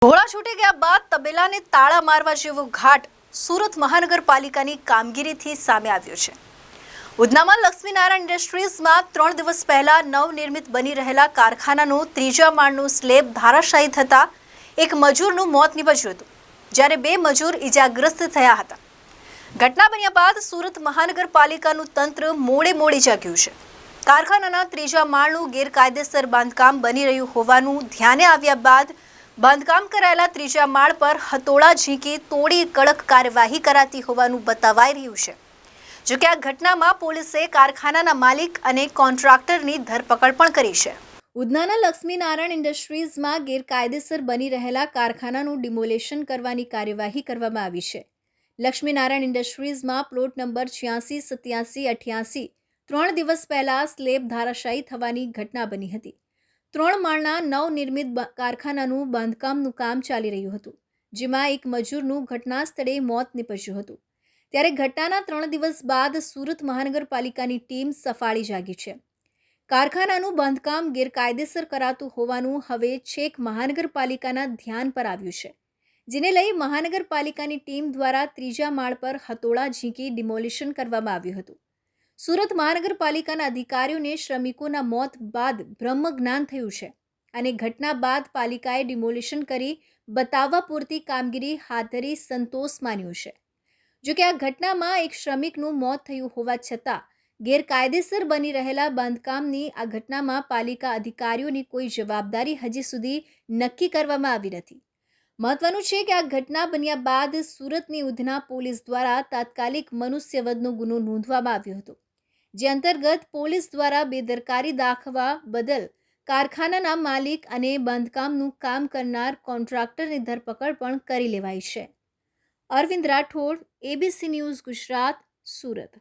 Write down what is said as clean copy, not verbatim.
ઘોડા છૂટી ગયા બાદ તબેલાને તાળા મારવા જેવો ઘાટ સુરત મહાનગરપાલિકાની કામગીરીથી સામે આવ્યો છે। ઉધનામાં લક્ષ્મીનારાયણ ઇન્ડસ્ટ્રીઝમાં 3 દિવસ પહેલા નવનિર્મિત બની રહેલા કારખાનાનો ત્રીજા માળનો સ્લેબ ધારાશાયી થતા એક મજૂરનું મોત નીપજ્યું હતું, જ્યારે 2 મજૂર ઇજાગ્રસ્ત થયા હતા। ઘટના બન્યા બાદ સુરત મહાનગરપાલિકાનું તંત્ર મોડે જાગ્યું છે। કારખાનાના ત્રીજા માળનું ગેરકાયદેસર બાંધકામ બની રહ્યું હોવાનું ધ્યાને આવ્યા બાદ બાંધકામ કરાયેલા ત્રીજા માળ પર હથોડા ઝીંકી તોડી કડક કાર્યવાહી કરાતી હોવાનું બતાવાઈ રહ્યું છે। જો કે આ ઘટનામાં પોલીસે કારખાનાના માલિક અને કોન્ટ્રાક્ટરની ધરપકડ પણ કરી છે। ઉધનાના લક્ષ્મીનારાયણ ઇન્ડસ્ટ્રીઝમાં ગેરકાયદેસર બની રહેલા કારખાનાનું ડિમોલેશન કરવાની કાર્યવાહી કરવામાં આવી છે। લક્ષ્મીનારાયણ ઇન્ડસ્ટ્રીઝમાં પ્લોટ નંબર 86, 87, 88 3 દિવસ પહેલા સ્લેબ ધારાશાયી થવાની ઘટના બની હતી। 3 માળના નવનિર્મિત કારખાનાનું બાંધકામનું કામ ચાલી રહ્યું હતું, જેમાં એક મજૂરનું ઘટના સ્થળે મોત નીપજ્યું હતું। ત્યારે ઘટનાના 3 દિવસ બાદ સુરત મહાનગરપાલિકાની ટીમ સફાળી જાગી છે। કારખાનાનું બાંધકામ ગેરકાયદેસર કરાતું હોવાનું હવે છેક મહાનગરપાલિકાના ધ્યાન પર આવ્યું છે, જેને લઈ મહાનગરપાલિકાની ટીમ દ્વારા ત્રીજા માળ પર હથોડા ઝીંકી ડિમોલિશન કરવામાં આવ્યું હતું। સુરત મહાનગરપાલિકાના અધિકારીઓને શ્રમિકોના મોત બાદ બ્રહ્મ જ્ઞાન થયું છે અને ઘટના બાદ પાલિકાએ ડિમોલિશન કરી બતાવવા પૂરતી કામગીરી હાથ ધરી સંતોષ માન્યો છે। જો કે આ ઘટનામાં એક શ્રમિકનું મોત થયું હોવા છતાં ગેરકાયદેસર બની રહેલા બાંધકામની આ ઘટનામાં પાલિકા અધિકારીઓની કોઈ જવાબદારી હજી સુધી નક્કી કરવામાં આવી નથી। મહત્વનું છે કે આ ઘટના બન્યા બાદ સુરતની ઉધના પોલીસ દ્વારા તાત્કાલિક મનુષ્યવધનો ગુનો નોંધવામાં આવ્યો હતો, જે અંતર્ગત પોલીસ દ્વારા બેદરકારી દાખવવા બદલ કારખાનાના માલિક અને બાંધકામનું કામ કરનાર કોન્ટ્રાક્ટરની ધરપકડ પણ કરી લેવાઈ છે। Arvind Rathod, ABC news Gujarat, Surat.